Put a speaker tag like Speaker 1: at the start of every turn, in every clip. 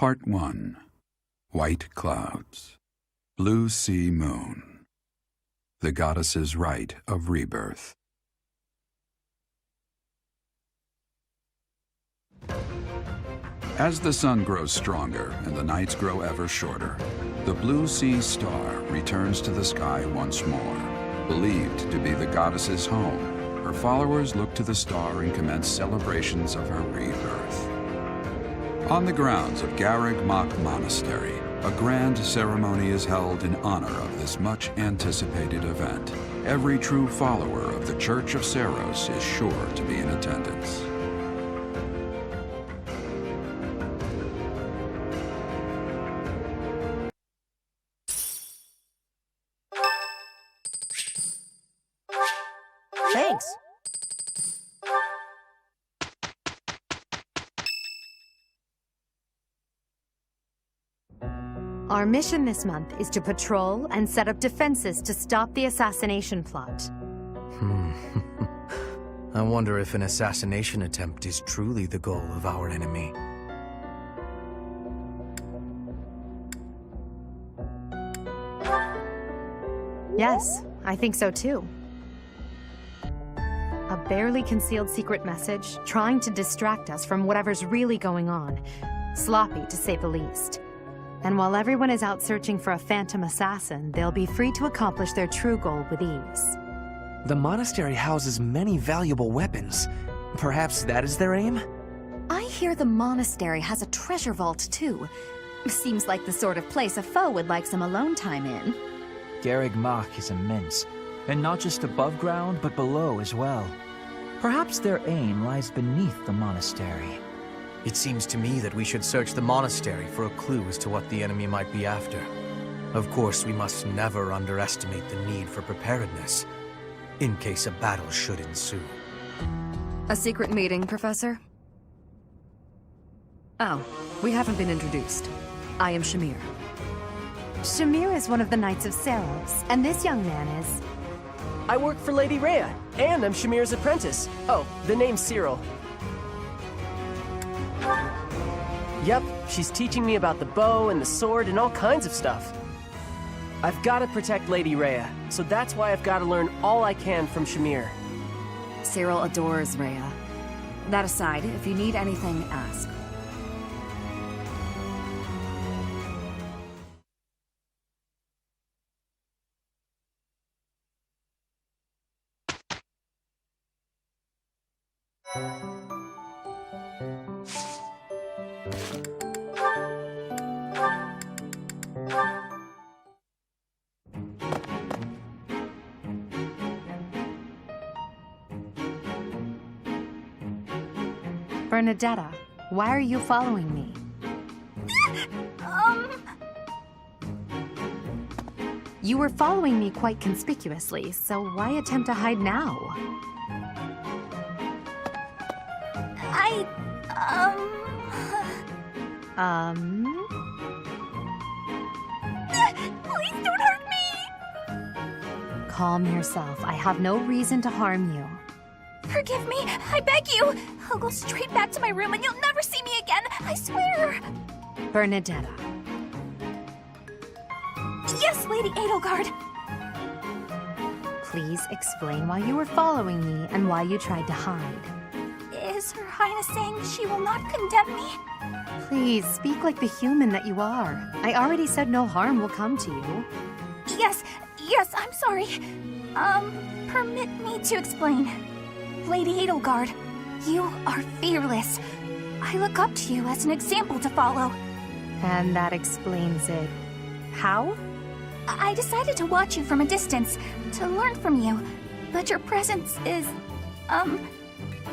Speaker 1: Part 1. White Clouds. Blue Sea Moon. The goddess's rite of rebirth. As the sun grows stronger and the nights grow ever shorter, the Blue Sea Star returns to the sky once more. Believed to be the goddess's home, her followers look to the star and commence celebrations of her rebirth. On the grounds of Garreg Mach Monastery, a grand ceremony is held in honor of this much-anticipated event. Every true follower of the Church of Seiros is sure to be in attendance.
Speaker 2: Thanks.
Speaker 3: Our mission this month is to patrol and set up defenses to stop the assassination plot.
Speaker 2: I wonder if an assassination attempt is truly the goal of our enemy.
Speaker 3: Yes, I think so too. A barely concealed secret message trying to distract us from whatever's really going on. Sloppy, to say the least. And while everyone is out searching for a phantom assassin, they'll be free to accomplish their true goal with ease.
Speaker 2: The monastery houses many valuable weapons. Perhaps that is their aim?
Speaker 4: I hear the monastery has a treasure vault, too. Seems like the sort of place a foe would like some alone time in.
Speaker 5: Garreg Mach is immense, and not just above ground, but below as well. Perhaps their aim lies beneath the monastery.
Speaker 2: It seems to me that we should search the monastery for a clue as to what the enemy might be after. Of course, we must never underestimate the need for preparedness, in case a battle should ensue.
Speaker 6: A secret meeting, Professor? Oh, we haven't been introduced. I am Shamir.
Speaker 3: Shamir is one of the Knights of Seiros, and this young man is...
Speaker 7: I work for Lady Rhea, and I'm Shamir's apprentice. Oh, the name's Cyril. Yep, she's teaching me about the bow and the sword and all kinds of stuff. I've got to protect Lady Rhea, so that's why I've got to learn all I can from Shamir.
Speaker 6: Cyril adores Rhea. That aside, if you need anything, ask.
Speaker 3: Bernadetta, why are you following me? You were following me quite conspicuously, so why attempt to hide now?
Speaker 4: Please don't hurt me!
Speaker 3: Calm yourself. I have no reason to harm you.
Speaker 4: Forgive me, I beg you! I'll go straight back to my room and you'll never see me again, I swear!
Speaker 3: Bernadetta.
Speaker 4: Yes, Lady Edelgard!
Speaker 3: Please explain why you were following me and why you tried to hide.
Speaker 4: Is Her Highness saying she will not condemn me?
Speaker 3: Please, speak like the human that you are. I already said no harm will come to you.
Speaker 4: Yes, I'm sorry. Permit me to explain. Lady Edelgard, you are fearless. I look up to you as an example to follow.
Speaker 3: And that explains it. How?
Speaker 4: I decided to watch you from a distance, to learn from you, but your presence is,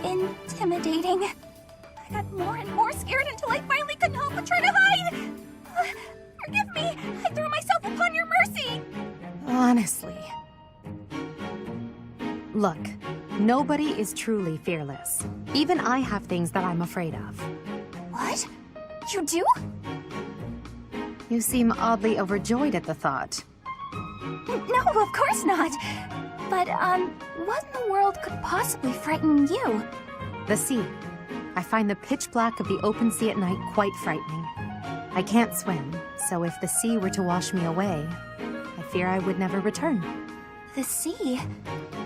Speaker 4: intimidating. I got more and more scared until I finally couldn't help but try to hide! Forgive me, I threw myself upon your mercy!
Speaker 3: Honestly. Look, nobody is truly fearless. Even I have things that I'm afraid of.
Speaker 4: What? You do?
Speaker 3: You seem oddly overjoyed at the thought.
Speaker 4: No, of course not. But, what in the world could possibly frighten you?
Speaker 3: The sea. I find the pitch black of the open sea at night quite frightening. I can't swim, so if the sea were to wash me away, I fear I would never return.
Speaker 4: The sea?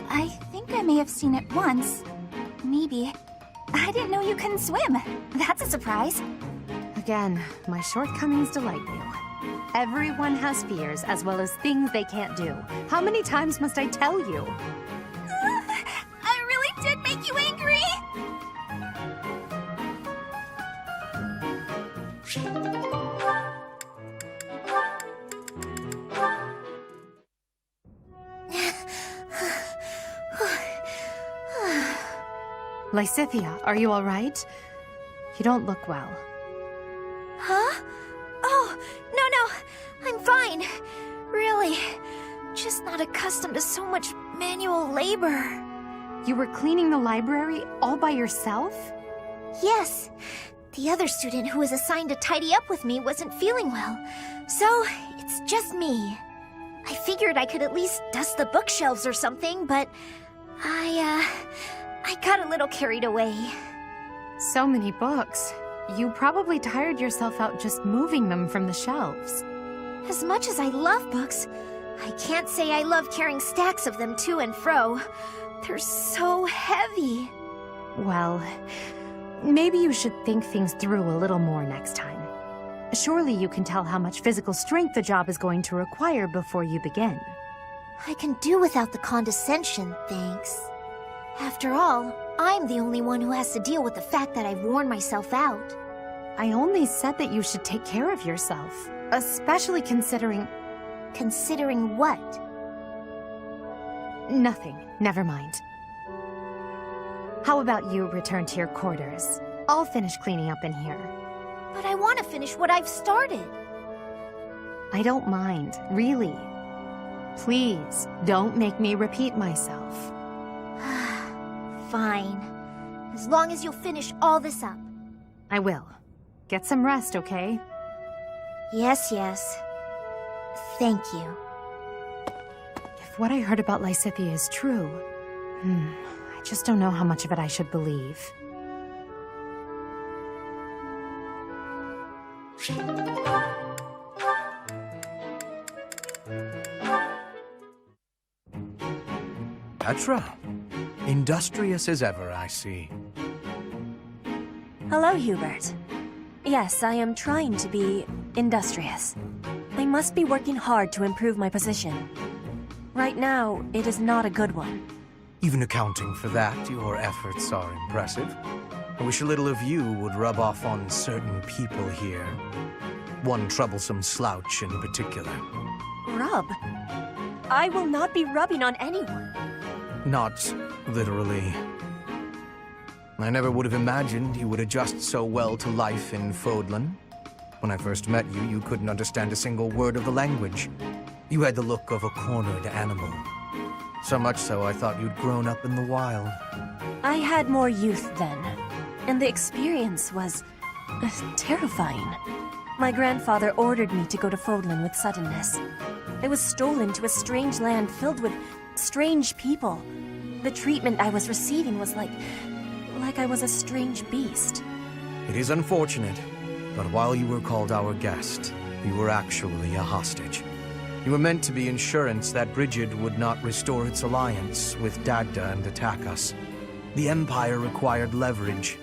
Speaker 4: I think I may have seen it once. Maybe. I didn't know you couldn't swim. That's a surprise.
Speaker 3: Again, my shortcomings delight you. Everyone has fears as well as things they can't do. How many times must I tell you?
Speaker 4: I really did make you angry!
Speaker 3: Lysithea, are you all right? You don't look well.
Speaker 4: Huh? Oh, no, I'm fine. Really. Just not accustomed to so much manual labor.
Speaker 3: You were cleaning the library all by yourself?
Speaker 8: Yes. The other student who was assigned to tidy up with me wasn't feeling well, so it's just me. I figured I could at least dust the bookshelves or something, but I got a little carried away.
Speaker 3: So many books. You probably tired yourself out just moving them from the shelves.
Speaker 8: As much as I love books, I can't say I love carrying stacks of them to and fro. They're so heavy.
Speaker 3: Well, maybe you should think things through a little more next time. Surely you can tell how much physical strength the job is going to require before you begin.
Speaker 8: I can do without the condescension, thanks. After all, I'm the only one who has to deal with the fact that I've worn myself out.
Speaker 3: I only said that you should take care of yourself, especially considering...
Speaker 8: Considering what?
Speaker 3: Nothing. Never mind. How about you return to your quarters? I'll finish cleaning up in here.
Speaker 8: But I want to finish what I've started.
Speaker 3: I don't mind, really. Please, don't make me repeat myself.
Speaker 8: Fine. As long as you'll finish all this up.
Speaker 3: I will. Get some rest, okay?
Speaker 8: Yes, yes. Thank you.
Speaker 3: If what I heard about Lysithea is true, I just don't know how much of it I should believe.
Speaker 2: Petra. Industrious as ever, I see.
Speaker 9: Hello, Hubert. Yes, I am trying to be industrious. I must be working hard to improve my position. Right now, it is not a good one.
Speaker 2: Even accounting for that, your efforts are impressive. I wish a little of you would rub off on certain people here. One troublesome slouch in particular.
Speaker 9: Rub? I will not be rubbing on anyone.
Speaker 2: Not literally. I never would have imagined you would adjust so well to life in Fodlan. When I first met you, you couldn't understand a single word of the language. You had the look of a cornered animal. So much so I thought you'd grown up in the wild.
Speaker 9: I had more youth then, and the experience was terrifying. My grandfather ordered me to go to Fodlan with suddenness. I was stolen to a strange land filled with strange people. The treatment I was receiving was like I was a strange beast.
Speaker 2: It is unfortunate, but while you were called our guest, you were actually a hostage. You were meant to be insurance that Brigid would not restore its alliance with Dagda and attack us. The Empire required leverage,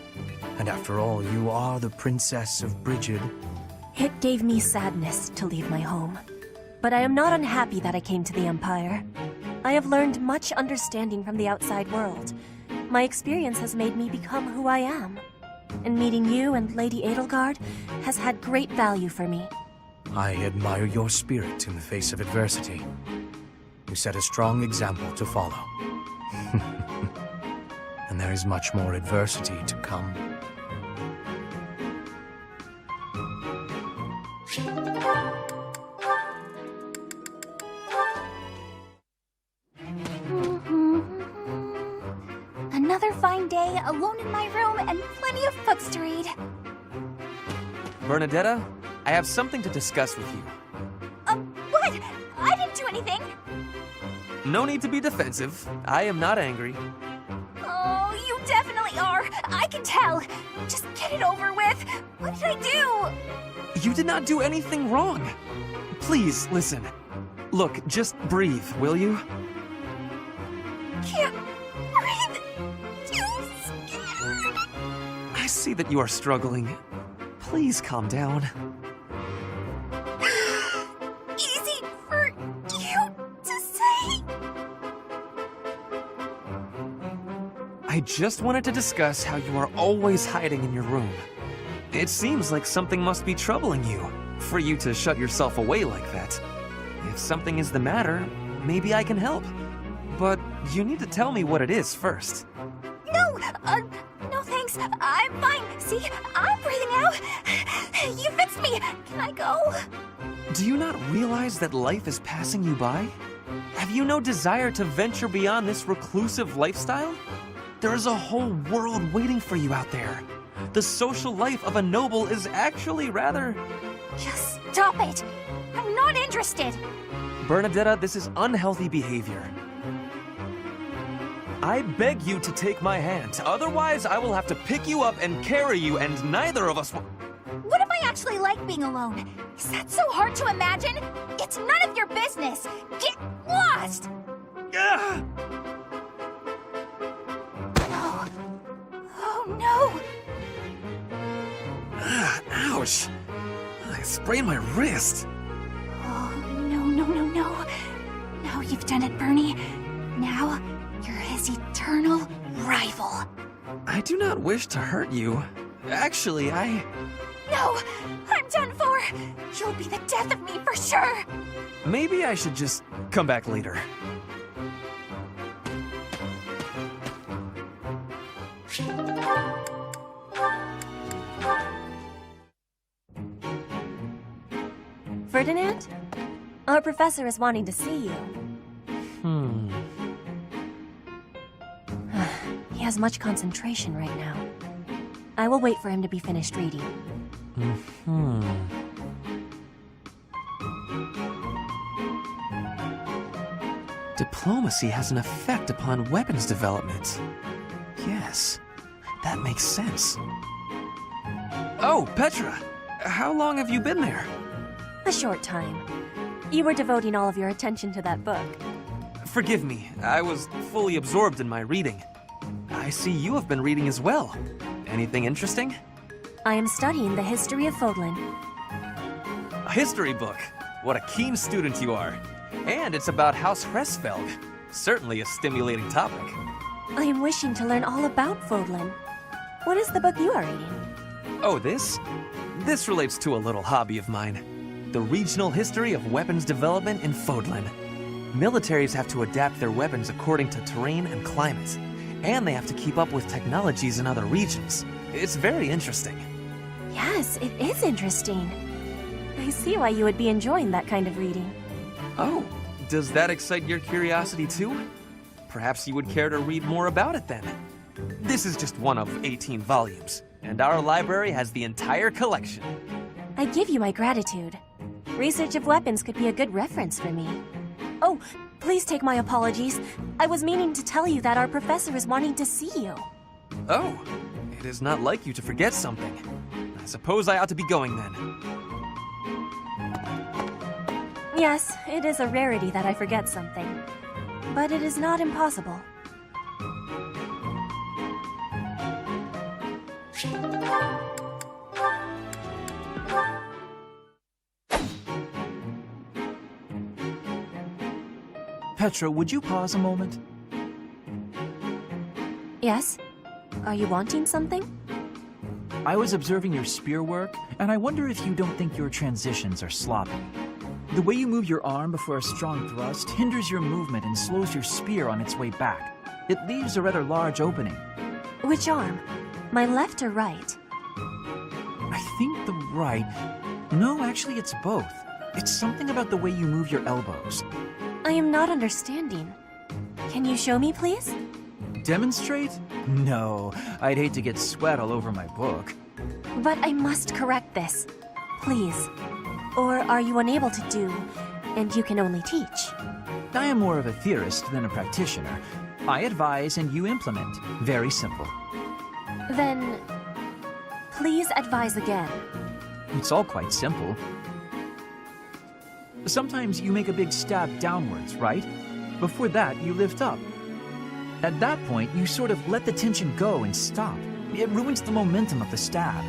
Speaker 2: and after all, you are the Princess of Brigid.
Speaker 9: It gave me sadness to leave my home, but I am not unhappy that I came to the Empire. I have learned much understanding from the outside world. My experience has made me become who I am. And meeting you and Lady Edelgard has had great value for me.
Speaker 2: I admire your spirit in the face of adversity. You set a strong example to follow. And there is much more adversity to come.
Speaker 4: Another fine day, alone in my room, and plenty of books to read.
Speaker 10: Bernadetta, I have something to discuss with you.
Speaker 4: What? I didn't do anything!
Speaker 10: No need to be defensive. I am not angry.
Speaker 4: Oh, you definitely are! I can tell! Just get it over with! What did I do?
Speaker 10: You did not do anything wrong. Please, listen. Look, just breathe, will you?
Speaker 4: Can't breathe. Too scared.
Speaker 10: I see that you are struggling. Please calm down.
Speaker 4: Easy for you to say.
Speaker 10: I just wanted to discuss how you are always hiding in your room. It seems like something must be troubling you, for you to shut yourself away like that. If something is the matter, maybe I can help. But you need to tell me what it is first.
Speaker 4: No, no thanks. I'm fine. See, I'm breathing out. You fixed me. Can I go?
Speaker 10: Do you not realize that life is passing you by? Have you no desire to venture beyond this reclusive lifestyle? There is a whole world waiting for you out there. The social life of a noble is actually rather...
Speaker 4: Just stop it. I'm not interested.
Speaker 10: Bernadetta, this is unhealthy behavior. I beg you to take my hand, otherwise I will have to pick you up and carry you, and neither of us will...
Speaker 4: What if I actually like being alone? Is that so hard to imagine? It's none of your business. Get lost!
Speaker 10: Ugh!
Speaker 4: Oh, oh no!
Speaker 10: Ouch! I sprained my wrist.
Speaker 4: Oh, no, no, no, no. Now you've done it, Bernie. Now, you're his eternal rival.
Speaker 10: I do not wish to hurt you. Actually,
Speaker 4: No! I'm done for! You'll be the death of me for sure!
Speaker 10: Maybe I should just come back later.
Speaker 9: Ferdinand? Our professor is wanting to see you. He has much concentration right now. I will wait for him to be finished reading.
Speaker 10: Diplomacy has an effect upon weapons development. Yes, that makes sense. Oh, Petra! How long have you been there?
Speaker 9: A short time. You were devoting all of your attention to that book.
Speaker 10: Forgive me, I was fully absorbed in my reading. I see you have been reading as well. Anything interesting?
Speaker 9: I am studying the history of Fodlan.
Speaker 10: A history book. What a keen student you are. And it's about House Hresfelg. Certainly a stimulating topic.
Speaker 9: I am wishing to learn all about Fodlan. What is the book you are reading?
Speaker 10: Oh, this? This relates to a little hobby of mine. The regional history of weapons development in Fodlan. Militaries have to adapt their weapons according to terrain and climate. And they have to keep up with technologies in other regions. It's very interesting.
Speaker 9: Yes, it is interesting. I see why you would be enjoying that kind of reading.
Speaker 10: Oh, does that excite your curiosity too? Perhaps you would care to read more about it then. This is just one of 18 volumes, and our library has the entire collection.
Speaker 9: I give you my gratitude. Research of weapons could be a good reference for me. Oh, please take my apologies. I was meaning to tell you that our professor is wanting to see you.
Speaker 10: Oh, it is not like you to forget something. I suppose I ought to be going then.
Speaker 9: Yes, it is a rarity that I forget something. But it is not impossible.
Speaker 5: Petra, would you pause a moment?
Speaker 9: Yes? Are you wanting something?
Speaker 5: I was observing your spear work, and I wonder if you don't think your transitions are sloppy. The way you move your arm before a strong thrust hinders your movement and slows your spear on its way back. It leaves a rather large opening.
Speaker 9: Which arm? My left or right?
Speaker 5: I think the right... No, actually it's both. It's something about the way you move your elbows.
Speaker 9: I am not understanding. Can you show me, please?
Speaker 5: Demonstrate? No, I'd hate to get sweat all over my book.
Speaker 9: But I must correct this. Please. Or are you unable to do, and you can only teach?
Speaker 5: I am more of a theorist than a practitioner. I advise and you implement. Very simple.
Speaker 9: Then, please advise again.
Speaker 5: It's all quite simple. Sometimes you make a big stab downwards, right? Before that, you lift up. At that point, you sort of let the tension go and stop. It ruins the momentum of the stab.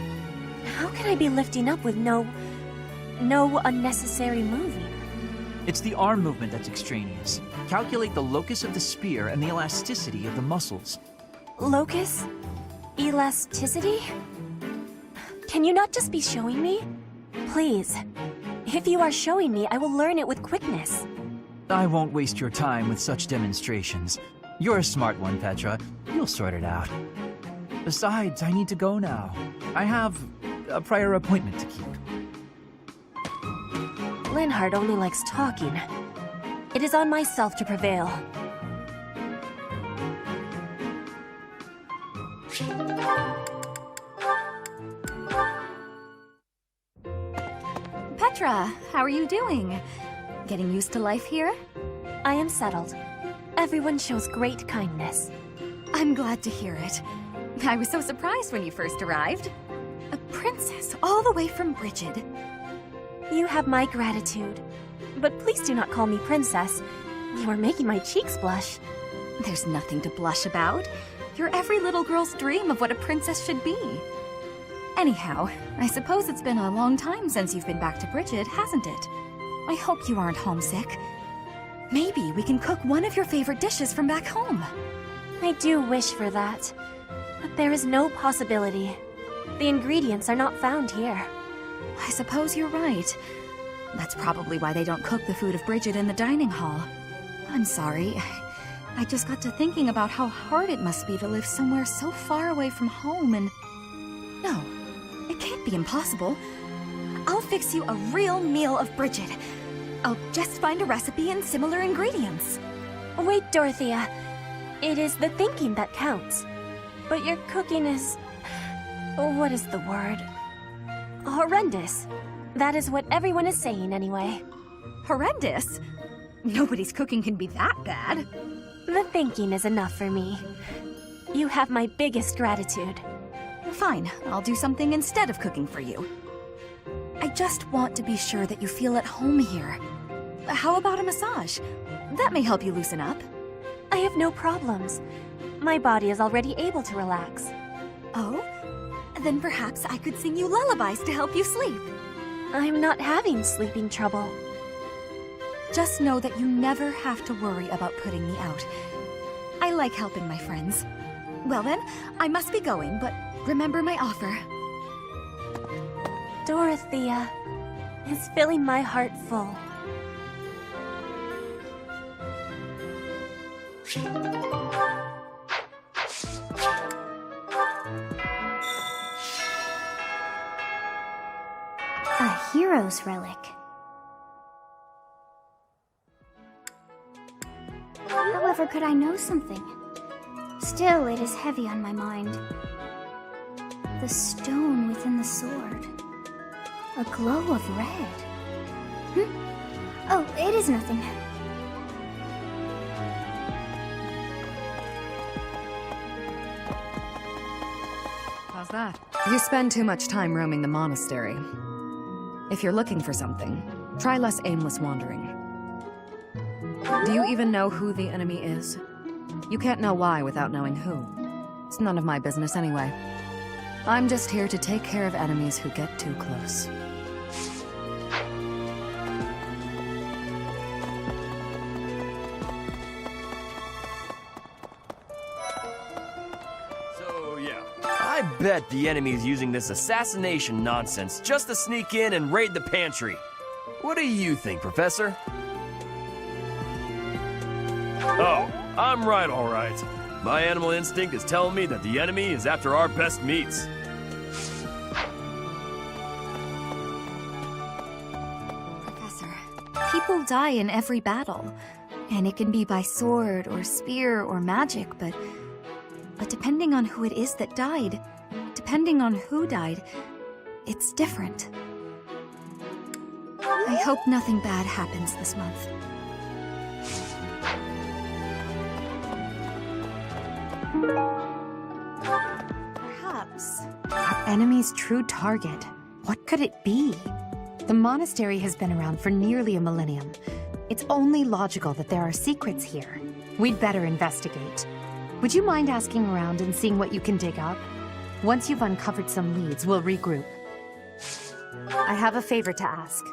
Speaker 9: How can I be lifting up with no unnecessary moving?
Speaker 5: It's the arm movement that's extraneous. Calculate the locus of the spear and the elasticity of the muscles.
Speaker 9: Locus? Elasticity? Can you not just be showing me? Please. If you are showing me, I will learn it with quickness.
Speaker 5: I won't waste your time with such demonstrations. You're a smart one, Petra. You'll sort it out. Besides, I need to go now. I have a prior appointment to keep.
Speaker 9: Linhardt only likes talking. It is on myself to prevail.
Speaker 4: Petra, how are you doing? Getting used to life here?
Speaker 9: I am settled. Everyone shows great kindness.
Speaker 4: I'm glad to hear it. I was so surprised when you first arrived. A princess all the way from Brigid.
Speaker 9: You have my gratitude. But please do not call me princess. You are making my cheeks blush.
Speaker 4: There's nothing to blush about. You're every little girl's dream of what a princess should be. Anyhow, I suppose it's been a long time since you've been back to Brigid, hasn't it? I hope you aren't homesick. Maybe we can cook one of your favorite dishes from back home.
Speaker 9: I do wish for that. But there is no possibility. The ingredients are not found here.
Speaker 4: I suppose you're right. That's probably why they don't cook the food of Brigid in the dining hall. I'm sorry. I just got to thinking about how hard it must be to live somewhere so far away from home and... No, it can't be impossible. I'll fix you a real meal of Brigid. I'll just find a recipe and similar ingredients.
Speaker 9: Wait, Dorothea. It is the thinking that counts. But your cooking is... what is the word? Horrendous. That is what everyone is saying anyway.
Speaker 4: Horrendous? Nobody's cooking can be that bad.
Speaker 9: The thinking is enough for me. You have my biggest gratitude.
Speaker 4: Fine, I'll do something instead of cooking for you. I just want to be sure that you feel at home here. How about a massage? That may help you loosen up.
Speaker 9: I have no problems. My body is already able to relax.
Speaker 4: Oh? Then perhaps I could sing you lullabies to help you sleep.
Speaker 9: I'm not having sleeping trouble.
Speaker 4: Just know that you never have to worry about putting me out. I like helping my friends. Well then, I must be going, but remember my offer.
Speaker 9: Dorothea is filling my heart full.
Speaker 8: A hero's relic. However could I know something? Still, it is heavy on my mind. The stone within the sword. A glow of red. Oh, it is nothing.
Speaker 6: How's that? You spend too much time roaming the monastery. If you're looking for something, try less aimless wandering. Do you even know who the enemy is? You can't know why without knowing who. It's none of my business anyway. I'm just here to take care of enemies who get too close.
Speaker 11: So, yeah. I bet the enemy's using this assassination nonsense just to sneak in and raid the pantry. What do you think, Professor? Oh, I'm right, all right. My animal instinct is telling me that the enemy is after our best meats.
Speaker 4: Professor, people die in every battle. And it can be by sword or spear or magic, but depending on who it is that died, depending on who died, it's different. I hope nothing bad happens this month.
Speaker 3: Perhaps our enemy's true target What could it be? The monastery has been around for nearly a millennium. It's only logical that there are secrets here. We'd better investigate. Would you mind asking around and seeing what you can dig up? Once you've uncovered some leads, we'll regroup. I have a favor to ask.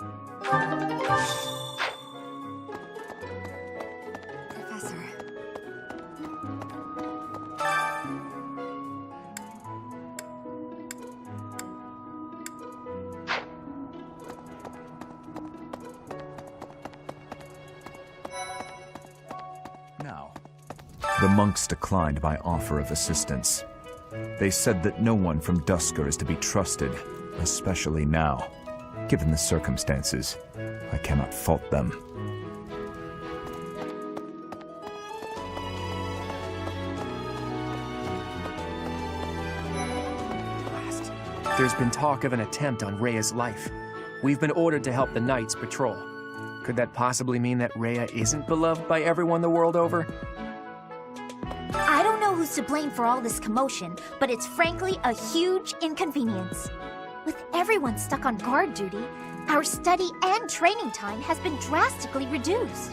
Speaker 6: Professor.
Speaker 1: Now,
Speaker 12: The monks declined my offer of assistance. They said that no one from Dusker is to be trusted, especially now. Given the circumstances, I cannot fault them.
Speaker 7: There's been talk of an attempt on Rhea's life. We've been ordered to help the Knights patrol. Could that possibly mean that Rhea isn't beloved by everyone the world over?
Speaker 8: I don't know who's to blame for all this commotion, but it's frankly a huge inconvenience. With everyone stuck on guard duty, our study and training time has been drastically reduced.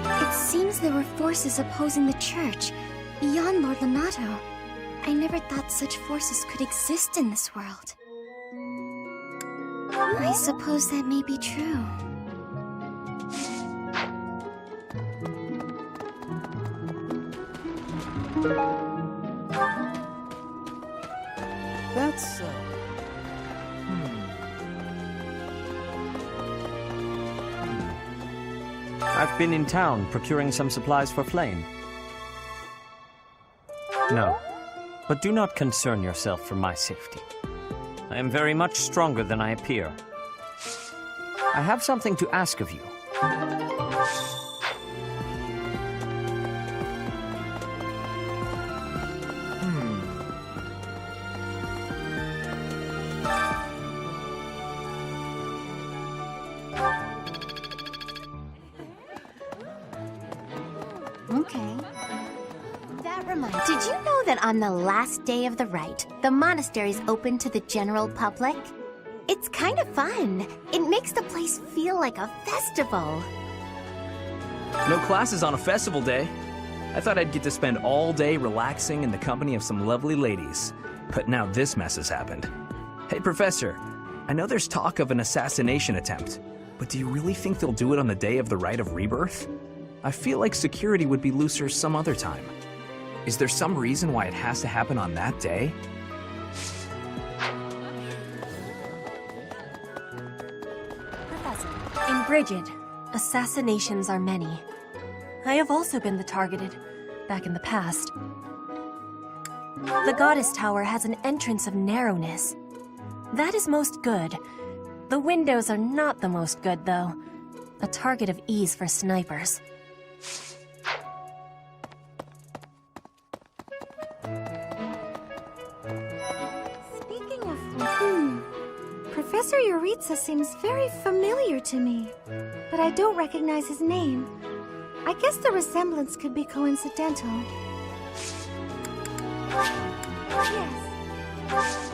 Speaker 13: It seems there were forces opposing the church, beyond Lord Lonato. I never thought such forces could exist in this world. I suppose that may be true.
Speaker 7: That's,
Speaker 14: I've been in town procuring some supplies for Flame. No, but do not concern yourself for my safety. I am very much stronger than I appear. I have something to ask of you.
Speaker 8: Okay. That reminds me. Did you know that on the last day of the Rite, the monastery's open to the general public? It's kind of fun. It makes the place feel like a festival.
Speaker 11: No classes on a festival day. I thought I'd get to spend all day relaxing in the company of some lovely ladies. But now this mess has happened. Hey, Professor, I know there's talk of an assassination attempt, but do you really think they'll do it on the day of the Rite of Rebirth? I feel like security would be looser some other time. Is there some reason why it has to happen on that day?
Speaker 9: Professor, in Brigid, assassinations are many. I have also been the targeted, back in the past. The Goddess Tower has an entrance of narrowness. That is most good. The windows are not the most good, though. A target of ease for snipers.
Speaker 13: Speaking of... Professor Yuritsa seems very familiar to me, but I don't recognize his name. I guess the resemblance could be coincidental. Yes.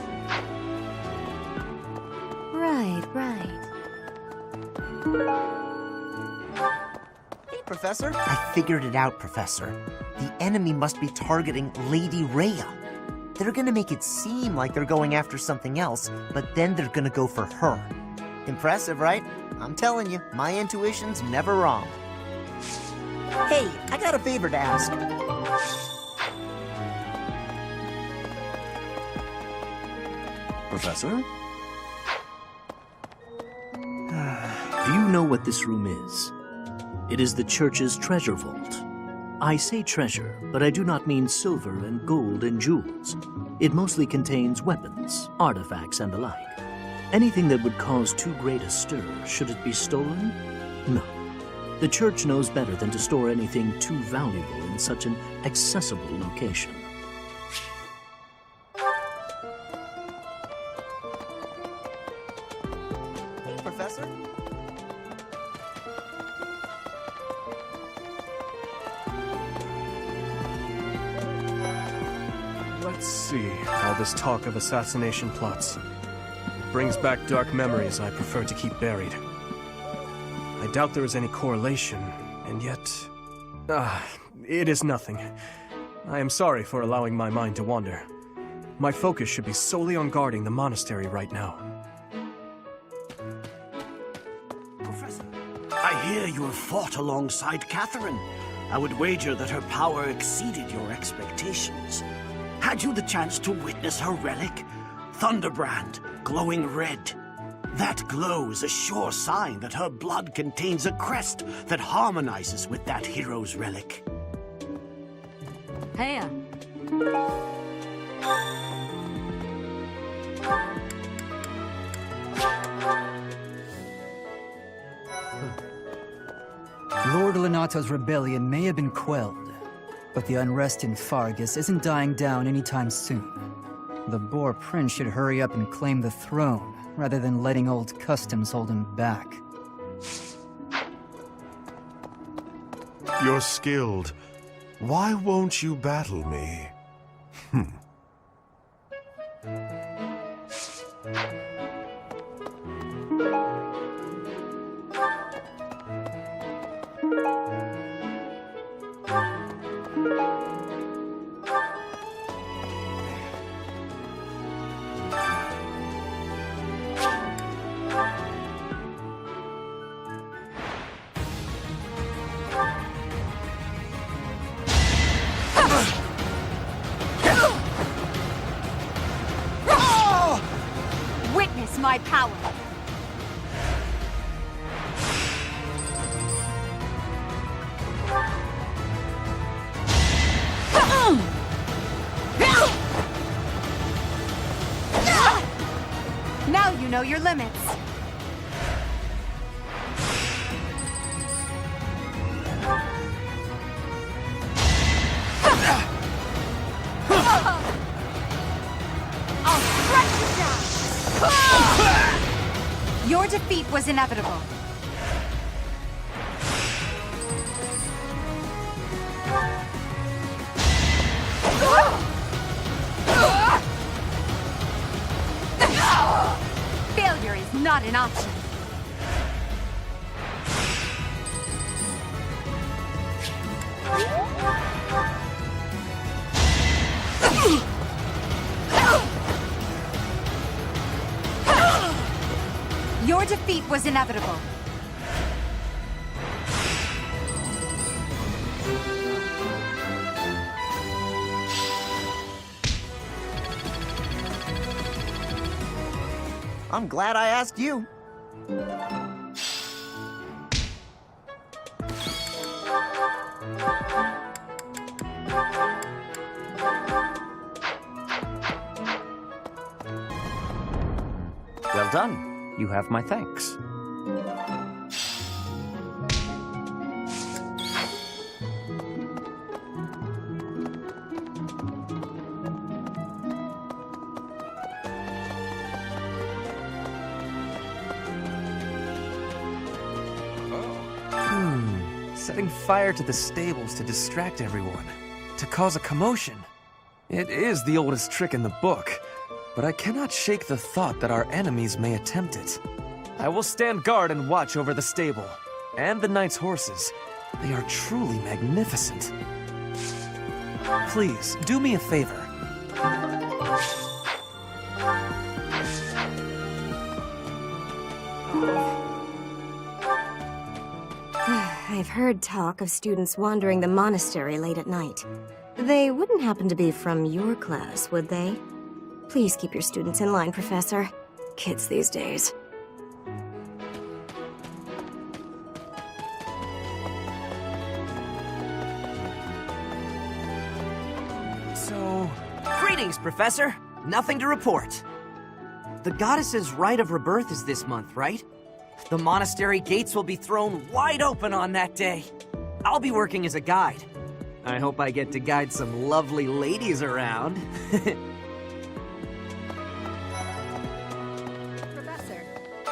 Speaker 6: Right.
Speaker 15: Hey, Professor. I figured it out, Professor. The enemy must be targeting Lady Rhea. They're gonna make it seem like they're going after something else, but then they're gonna go for her. Impressive, right? I'm telling you, my intuition's never wrong. Hey, I got a favor to ask.
Speaker 16: Professor? Do you know what this room is? It is the church's treasure vault. I say treasure, but I do not mean silver and gold and jewels. It mostly contains weapons, artifacts, and the like. Anything that would cause too great a stir, should it be stolen? No. The church knows better than to store anything too valuable in such an accessible location.
Speaker 15: Hey, Professor.
Speaker 7: What
Speaker 2: Let's see, all this talk of assassination plots. It brings back dark memories I prefer to keep buried. I doubt there is any correlation, and yet... it is nothing. I am sorry for allowing my mind to wander. My focus should be solely on guarding the monastery right now.
Speaker 16: Professor, I hear you have fought alongside Catherine. I would wager that her power exceeded your expectations. Had you the chance to witness her relic? Thunderbrand, glowing red. That glow is a sure sign that her blood contains a crest that harmonizes with that hero's relic.
Speaker 6: Hey.
Speaker 17: Lord Lenato's rebellion may have been quelled, but the unrest in Fargus isn't dying down anytime soon. The Boar Prince should hurry up and claim the throne, rather than letting old customs hold him back.
Speaker 18: You're skilled. Why won't you battle me?
Speaker 4: Witness my power!
Speaker 3: Now you know your limits.
Speaker 4: I'll strike you down!
Speaker 3: Your defeat was inevitable. Failure is not an option. Your defeat was inevitable.
Speaker 15: I'm glad I asked you.
Speaker 14: Well done. You have my thanks.
Speaker 10: Setting fire to the stables to distract everyone, to cause a commotion. It is the oldest trick in the book, but I cannot shake the thought that our enemies may attempt it. I will stand guard and watch over the stable, and the knight's horses. They are truly magnificent. Please, do me a favor.
Speaker 9: I've heard talk of students wandering the monastery late at night. They wouldn't happen to be from your class, would they? Please keep your students in line, Professor. Kids these days.
Speaker 15: So... Greetings, Professor. Nothing to report. The goddess's Rite of Rebirth is this month, right? The monastery gates will be thrown wide open on that day. I'll be working as a guide. I hope I get to guide some lovely ladies around.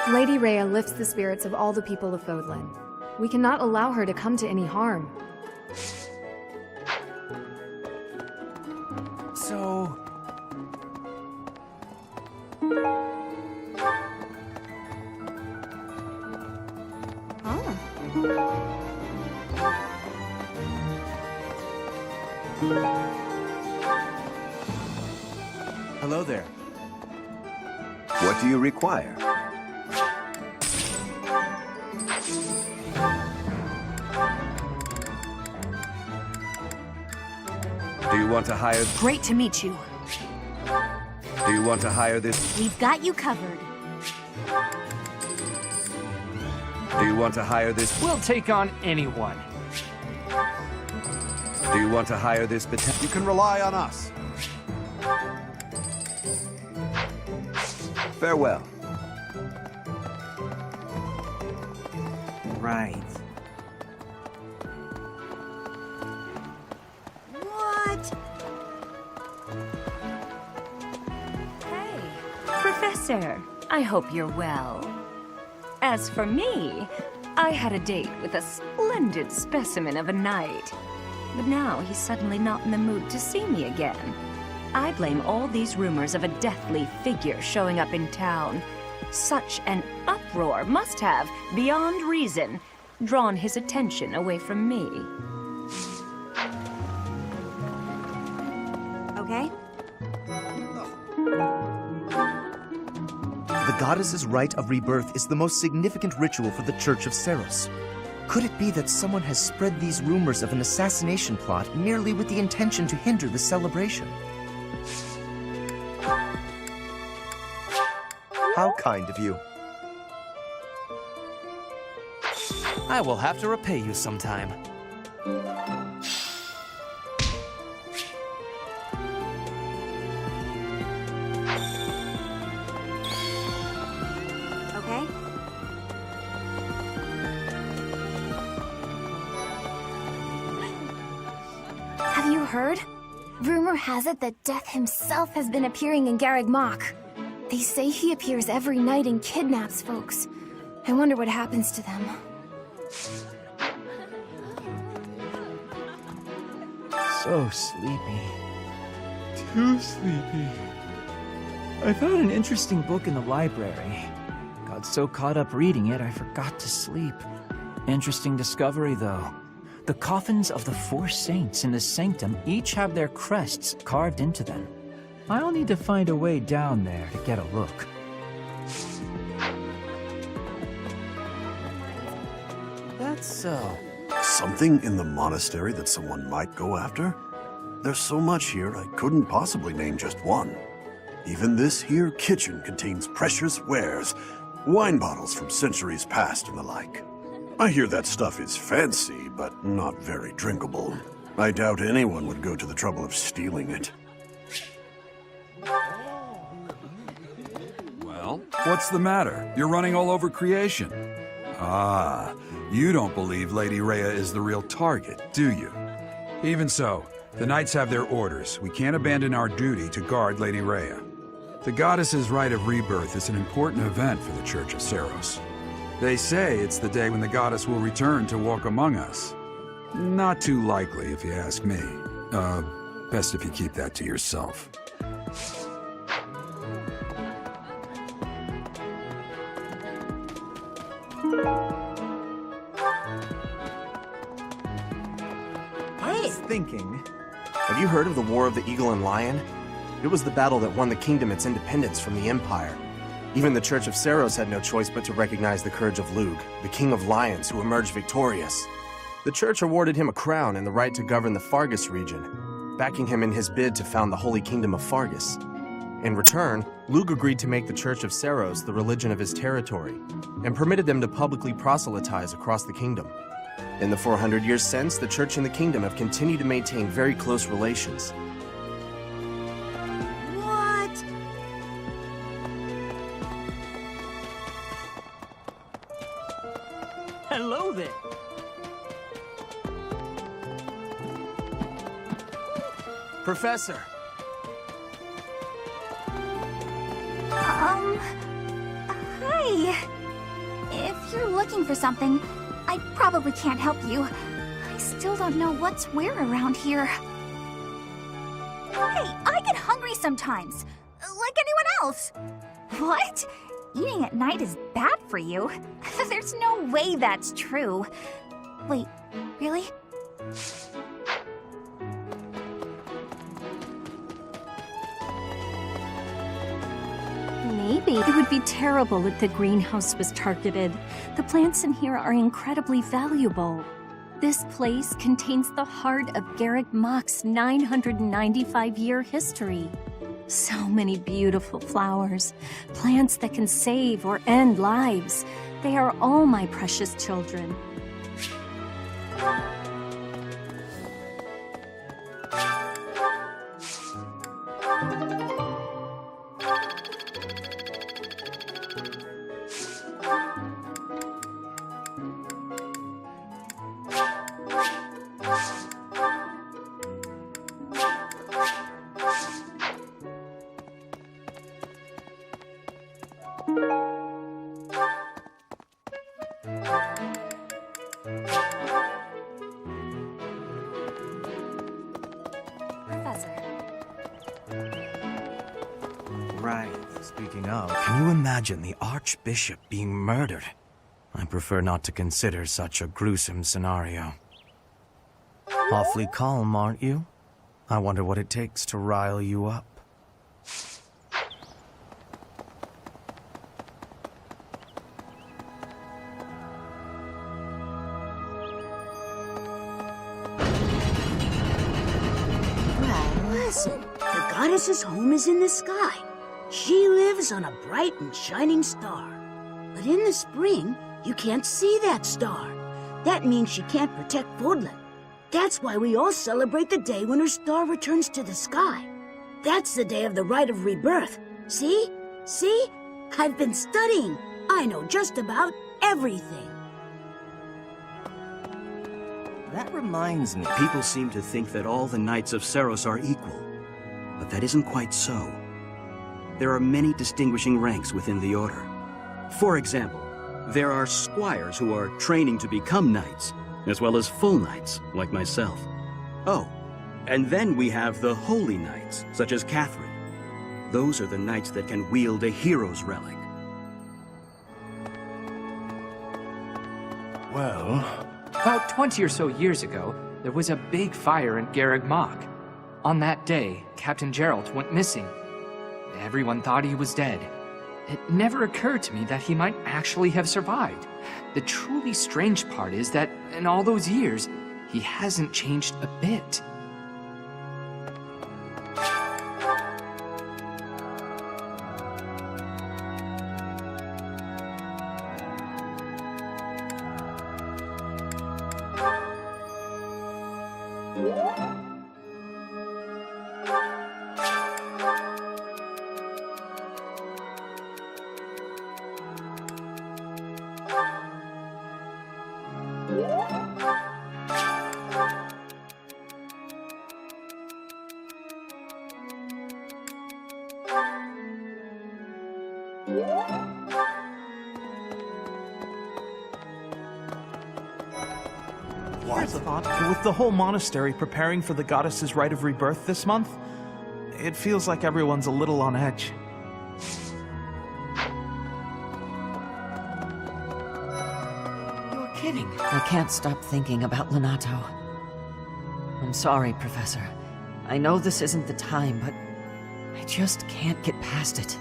Speaker 6: Lady Rhea lifts the spirits of all the people of Fodlan. We cannot allow her to come to any harm.
Speaker 10: So,
Speaker 19: Hello there.
Speaker 20: What do you require?
Speaker 19: Do you want to hire...
Speaker 21: Great to meet you.
Speaker 19: Do you want to hire this...
Speaker 21: We've got you covered.
Speaker 19: Do you want to hire this...
Speaker 22: We'll take on anyone.
Speaker 19: Do you want to hire this...
Speaker 18: You can rely on us.
Speaker 20: Farewell.
Speaker 15: Right.
Speaker 13: What?
Speaker 23: Hey, Professor. I hope you're well. As for me, I had a date with a splendid specimen of a knight. But now he's suddenly not in the mood to see me again. I blame all these rumors of a deathly figure showing up in town. Such an uproar must have, beyond reason, drawn his attention away from me.
Speaker 13: Okay.
Speaker 15: The goddess's rite of rebirth is the most significant ritual for the Church of Seiros. Could it be that someone has spread these rumors of an assassination plot merely with the intention to hinder the celebration? How kind of you.
Speaker 10: I will have to repay you sometime.
Speaker 13: Okay.
Speaker 4: Have you heard? Rumor has it that Death himself has been appearing in Garreg Mach. They say he appears every night and kidnaps folks. I wonder what happens to them.
Speaker 5: So sleepy. Too sleepy. I found an interesting book in the library. Got so caught up reading it, I forgot to sleep. Interesting discovery, though. The coffins of the 4 saints in the sanctum each have their crests carved into them. I'll need to find a way down there to get a look.
Speaker 19: That's so.
Speaker 18: Something in the monastery that someone might go after? There's so much here, I couldn't possibly name just one. Even this here kitchen contains precious wares, wine bottles from centuries past and the like. I hear that stuff is fancy, but not very drinkable. I doubt anyone would go to the trouble of stealing it.
Speaker 1: Well, what's the matter? You're running all over creation. Ah, you don't believe Lady Rhea is the real target, do you? Even so, the Knights have their orders. We can't abandon our duty to guard Lady Rhea. The goddess's rite of rebirth is an important event for the Church of Seiros. They say it's the day when the goddess will return to walk among us. Not too likely, if you ask me. Best if you keep that to yourself.
Speaker 19: I was thinking... Have you heard of the War of the Eagle and Lion? It was the battle that won the kingdom its independence from the Empire. Even the Church of Seiros had no choice but to recognize the courage of Lug, the King of Lions who emerged victorious. The Church awarded him a crown and the right to govern the Fargus region, backing him in his bid to found the Holy Kingdom of Fargus. In return, Lug agreed to make the Church of Seiros the religion of his territory, and permitted them to publicly proselytize across the kingdom. In the 400 years since, the Church and the Kingdom have continued to maintain very close relations.
Speaker 13: What?
Speaker 14: Hello there.
Speaker 19: Professor!
Speaker 4: Hi. If you're looking for something, I probably can't help you. I still don't know what's where around here. Hey, I get hungry sometimes. like anyone else. What? Eating at night is bad for you? There's no way that's true. Wait, really?
Speaker 23: Maybe it would be terrible if the greenhouse was targeted. The plants in here are incredibly valuable. This place contains the heart of Garreg Mach's 995-year history. So many beautiful flowers, plants that can save or end lives. They are all my precious children.
Speaker 2: Speaking of, can you imagine the Archbishop being murdered? I prefer not to consider such a gruesome scenario. Awfully calm, aren't you? I wonder what it takes to rile you up.
Speaker 8: Well, listen, the goddess's home is in the sky. She lives on a bright and shining star. But in the spring, you can't see that star. That means she can't protect Fodlan. That's why we all celebrate the day when her star returns to the sky. That's the day of the Rite of Rebirth. See? See? I've been studying. I know just about everything.
Speaker 12: That reminds me. People seem to think that all the Knights of Seiros are equal. But that isn't quite so. There are many distinguishing ranks within the Order. For example, there are squires who are training to become knights, as well as full knights, like myself. Oh, and then we have the holy knights, such as Catherine. Those are the knights that can wield a hero's relic.
Speaker 22: Well, about 20 or so years ago, there was a big fire in Garreg Mach. On that day, Captain Geralt went missing. Everyone thought he was dead. It never occurred to me that he might actually have survived. The truly strange part is that in all those years, he hasn't changed a bit.
Speaker 24: With the whole monastery preparing for the goddess's Rite of Rebirth this month, it feels like everyone's a little on edge.
Speaker 22: You're kidding.
Speaker 25: I can't stop thinking about Lonato. I'm sorry, Professor. I know this isn't the time, but I just can't get past it.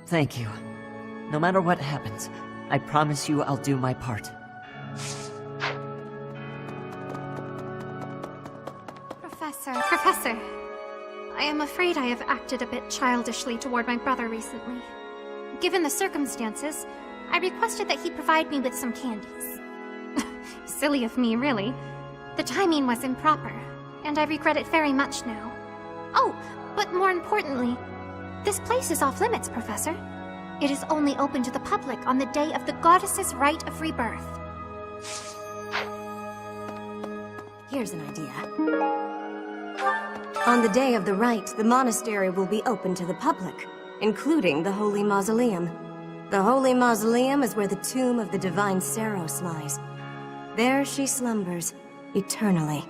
Speaker 25: Thank you. No matter what happens, I promise you I'll do my part.
Speaker 13: Professor, I am afraid I have acted a bit childishly toward my brother recently. Given the circumstances, I requested that he provide me with some candies. Silly of me, really. The timing was improper, and I regret it very much now. Oh, but more importantly, this place is off limits, Professor. It is only open to the public on the day of the goddess's Rite of Rebirth.
Speaker 9: Here's an idea. On the day of the rite, the monastery will be open to the public, including the Holy Mausoleum. The Holy Mausoleum is where the tomb of the divine Seiros lies. There she slumbers, eternally.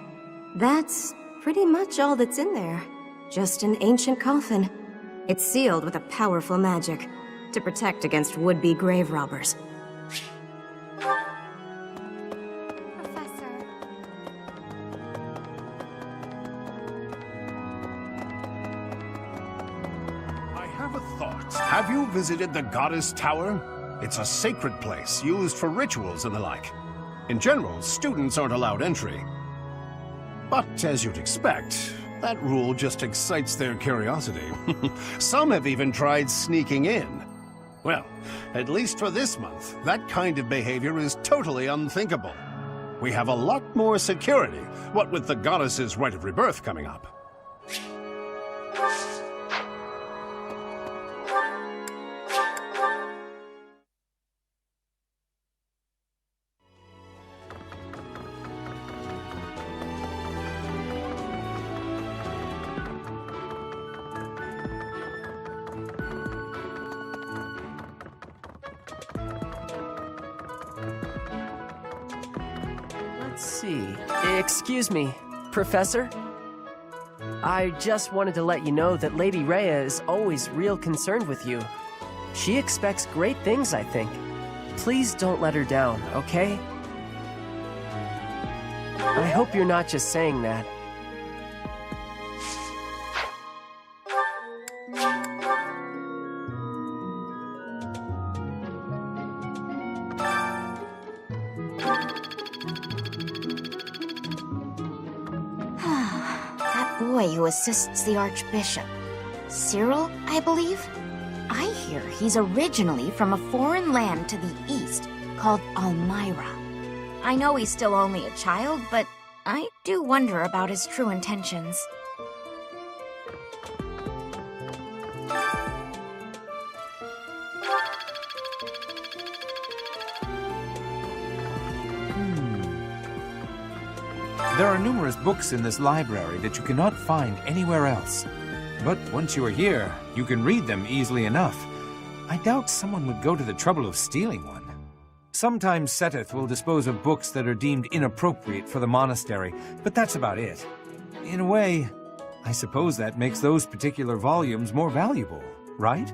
Speaker 9: That's pretty much all that's in there.
Speaker 3: Just an ancient coffin. It's sealed with a powerful magic to protect against would-be grave robbers.
Speaker 7: Have you visited the Goddess Tower? It's a sacred place used for rituals and the like. In general, students aren't allowed entry. But as you'd expect, that rule just excites their curiosity. Some have even tried sneaking in. Well, at least for this month, that kind of behavior is totally unthinkable. We have a lot more security, what with the Goddess's Rite of Rebirth coming up.
Speaker 11: Let's see. Excuse me, Professor? I just wanted to let you know that Lady Rhea is always real concerned with you. She expects great things, I think. Please don't let her down, okay? I hope you're not just saying that.
Speaker 8: Who assists the Archbishop. Cyril, I believe? I hear he's originally from a foreign land to the east called Almyra. I know he's still only a child, but I do wonder about his true intentions.
Speaker 16: There are numerous books in this library that you cannot find anywhere else. But once you are here, you can read them easily enough. I doubt someone would go to the trouble of stealing one. Sometimes Seteth will dispose of books that are deemed inappropriate for the monastery, but that's about it. In a way, I suppose that makes those particular volumes more valuable, right?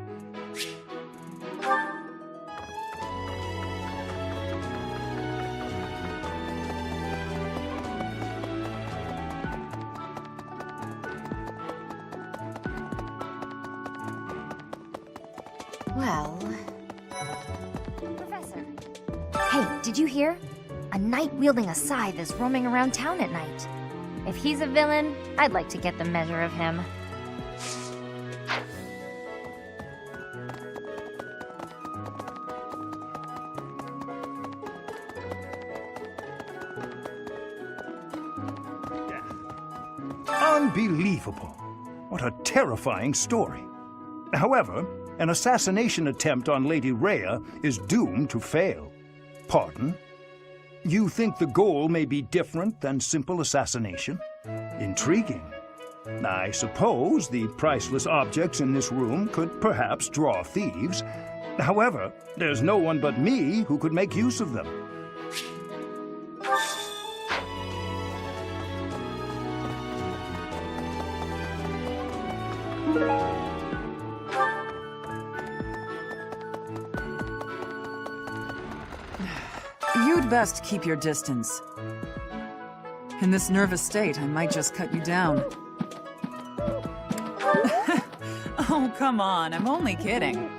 Speaker 4: Well... Professor. Hey, did you hear? A knight wielding a scythe is roaming around town at night. If he's a villain, I'd like to get the measure of him.
Speaker 17: Unbelievable. What a terrifying story. However, an assassination attempt on Lady Rhea is doomed to fail. Pardon? You think the goal may be different than simple assassination? Intriguing. I suppose the priceless objects in this room could perhaps draw thieves. However, there's no one but me who could make use of them.
Speaker 26: You'd best keep your distance. In this nervous state, I might just cut you down. Oh, come on, I'm only kidding.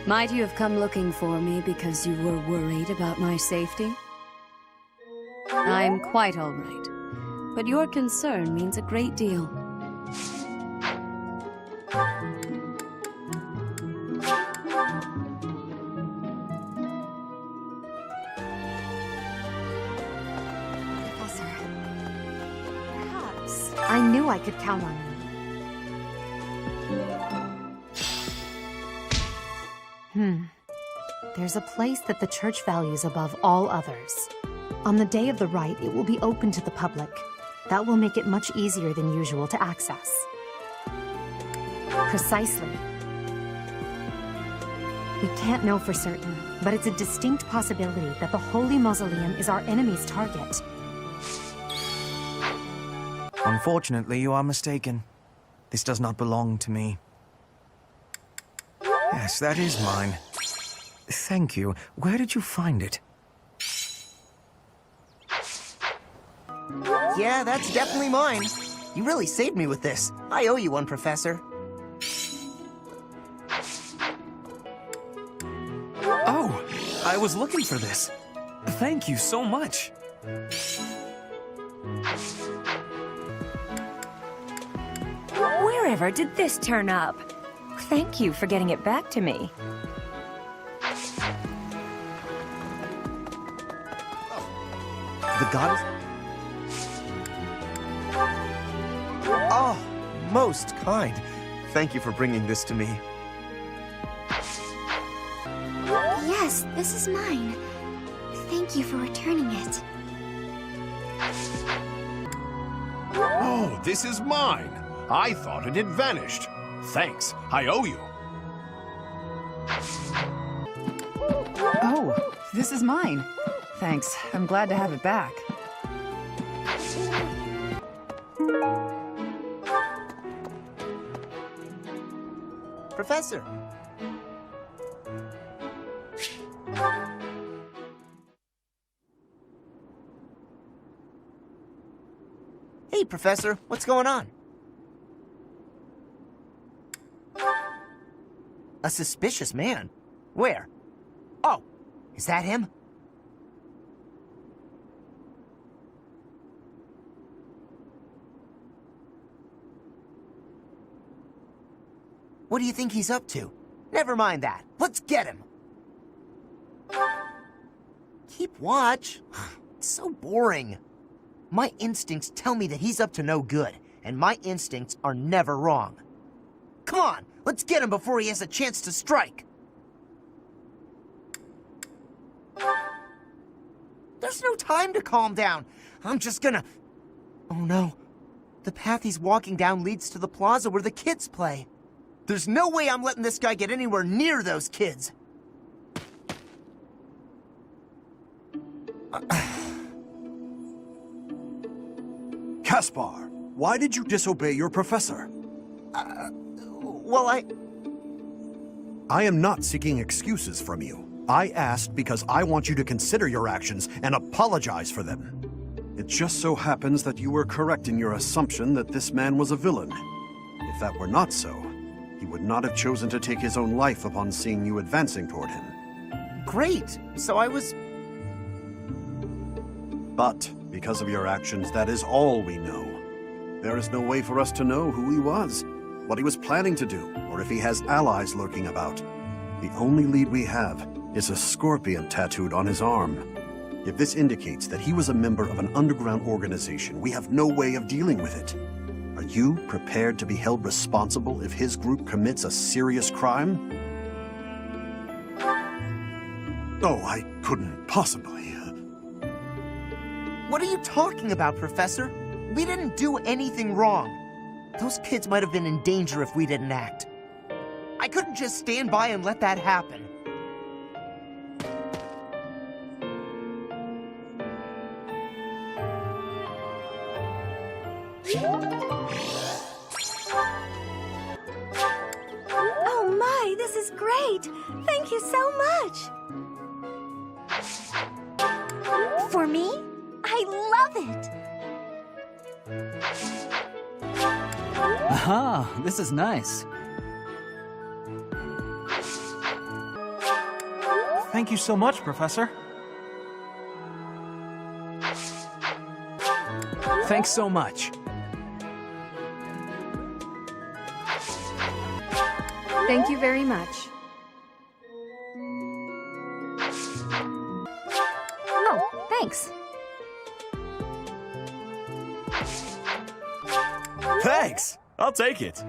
Speaker 6: Might you have come looking for me because you were worried about my safety? I'm quite all right, but your concern means a great deal.
Speaker 4: Professor, perhaps I knew I could count on you. There's a place that the Church values above all others. On the day of the rite, it will be open to the public. That will make it much easier than usual to access. Precisely.
Speaker 5: We can't know for certain, but it's a distinct possibility that the Holy Mausoleum is our enemy's target.
Speaker 2: Unfortunately, you are mistaken. This does not belong to me. Yes, that is mine. Thank you. Where did you find it?
Speaker 10: Yeah, that's definitely mine. You really saved me with this. I owe you one, Professor.
Speaker 2: Oh, I was looking for this. Thank you so much.
Speaker 23: Wherever did this turn up? Thank you for getting it back to me.
Speaker 10: The goddess? Oh, most kind. Thank you for bringing this to me.
Speaker 13: Yes, this is mine. Thank you for returning it.
Speaker 7: Oh, this is mine. I thought it had vanished. Thanks, I owe you.
Speaker 6: Oh, this is mine. Thanks, I'm glad to have it back.
Speaker 10: Professor. Hey, Professor, what's going on? A suspicious man? Where? Oh, is that him? What do you think he's up to? Never mind that. Let's get him. Keep watch. It's so boring. My instincts tell me that he's up to no good, and my instincts are never wrong. Come on, let's get him before he has a chance to strike. There's no time to calm down. I'm just gonna... Oh no. The path he's walking down leads to the plaza where the kids play. There's no way I'm letting this guy get anywhere near those kids.
Speaker 12: Caspar, why did you disobey your professor?
Speaker 10: Well,
Speaker 12: I am not seeking excuses from you. I asked because I want you to consider your actions and apologize for them. It just so happens that you were correct in your assumption that this man was a villain. If that were not so, he would not have chosen to take his own life upon seeing you advancing toward him.
Speaker 10: Great, so I was...
Speaker 12: But, because of your actions, that is all we know. There is no way for us to know who he was, what he was planning to do, or if he has allies lurking about. The only lead we have is a scorpion tattooed on his arm. If this indicates that he was a member of an underground organization, we have no way of dealing with it. Are you prepared to be held responsible if his group commits a serious crime? Oh, I couldn't possibly.
Speaker 10: What are you talking about, Professor? We didn't do anything wrong. Those kids might have been in danger if we didn't act. I couldn't just stand by and let that happen.
Speaker 13: Oh my, this is great! Thank you so much!
Speaker 4: For me? I love it!
Speaker 15: Aha, this is nice.
Speaker 24: Thank you so much, Professor.
Speaker 2: Thanks so much.
Speaker 6: Thank you very much.
Speaker 5: Oh, thanks.
Speaker 18: Thanks! I'll take it.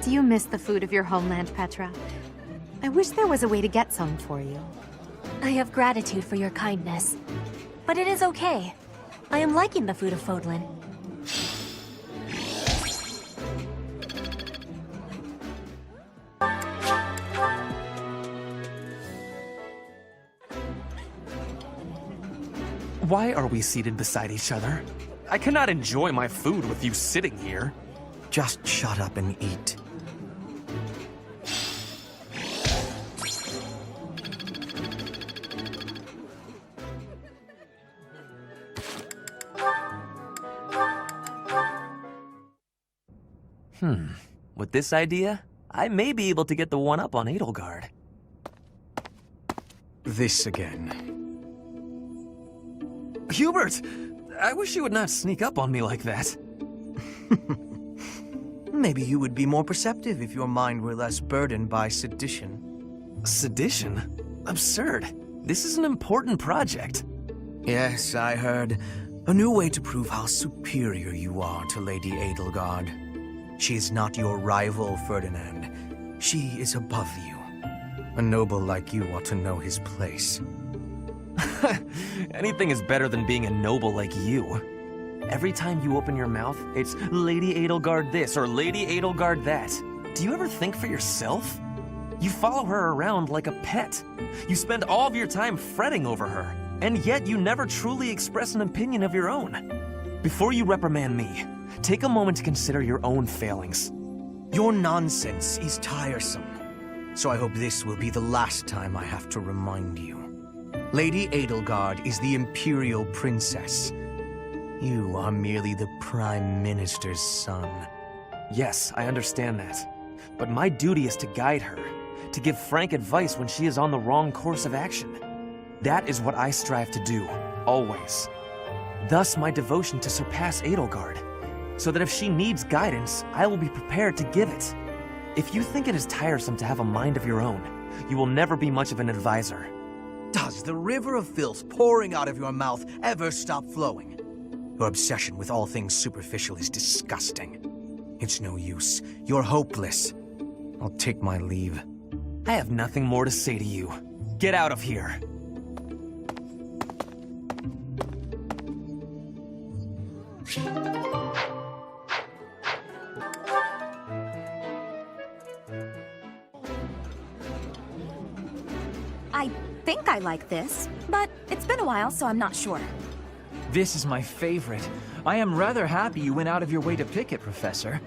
Speaker 5: Do you miss the food of your homeland, Petra? I wish there was a way to get some for you.
Speaker 9: I have gratitude for your kindness. But it is okay. I am liking the food of Fodlan.
Speaker 1: Why are we seated beside each other? I cannot enjoy my food with you sitting here.
Speaker 2: Just shut up and eat.
Speaker 18: With this idea, I may be able to get the one-up on Edelgard.
Speaker 2: This again.
Speaker 1: Hubert! I wish you would not sneak up on me like that.
Speaker 2: Maybe you would be more perceptive if your mind were less burdened by sedition.
Speaker 1: Sedition? Absurd. This is an important project.
Speaker 2: Yes, I heard. A new way to prove how superior you are to Lady Edelgard. She is not your rival, Ferdinand. She is above you. A noble like you ought to know his place.
Speaker 18: Anything is better than being a noble like you. Every time you open your mouth, it's Lady Edelgard this or Lady Edelgard that. Do you ever think for yourself? You follow her around like a pet. You spend all of your time fretting over her, and yet you never truly express an opinion of your own. Before you reprimand me, take a moment to consider your own failings.
Speaker 2: Your nonsense is tiresome, so I hope this will be the last time I have to remind you. Lady Edelgard is the Imperial Princess. You are merely the Prime Minister's son.
Speaker 18: Yes, I understand that. But my duty is to guide her, to give frank advice when she is on the wrong course of action. That is what I strive to do, always. Thus my devotion to surpass Edelgard, so that if she needs guidance, I will be prepared to give it. If you think it is tiresome to have a mind of your own, you will never be much of an advisor.
Speaker 2: Does the river of filth pouring out of your mouth ever stop flowing? Your obsession with all things superficial is disgusting. It's no use. You're hopeless. I'll take my leave.
Speaker 18: I have nothing more to say to you. Get out of here.
Speaker 4: I think I like this, but it's been a while, so I'm not sure.
Speaker 22: This is my favorite. I am rather happy you went out of your way to pick it, Professor.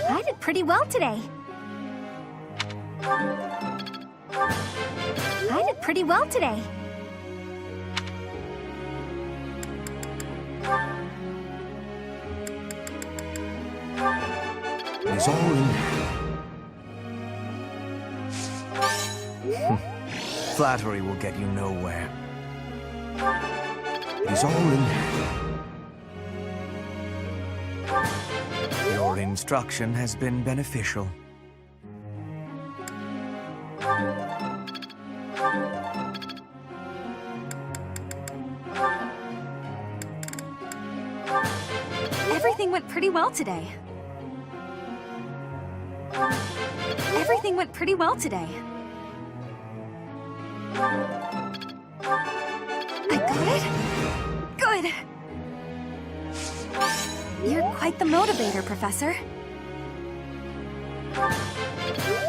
Speaker 4: I did pretty well today. I did pretty well today.
Speaker 2: It's all in there. Flattery will get you nowhere. It's all in there. Your instruction has been beneficial.
Speaker 4: Everything went pretty well today. Everything went pretty well today. I got it? Good! You're quite the motivator, Professor.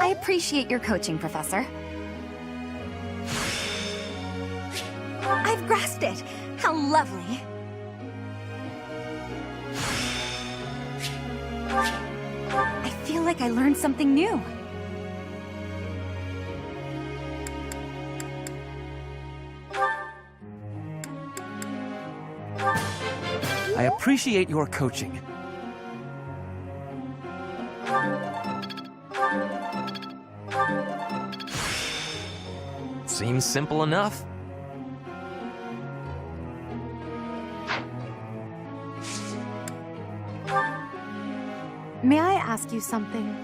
Speaker 4: I appreciate your coaching, Professor. I've grasped it! How lovely! I feel like I learned something new.
Speaker 18: I appreciate your coaching. Seems simple enough.
Speaker 5: May I ask you something?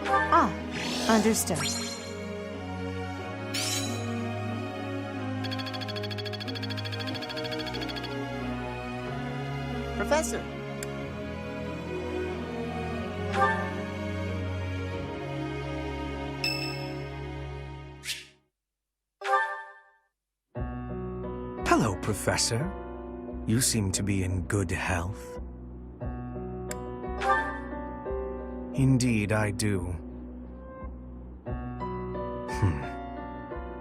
Speaker 5: Ah, understood.
Speaker 10: Professor!
Speaker 2: Hello, Professor. You seem to be in good health. Indeed, I do.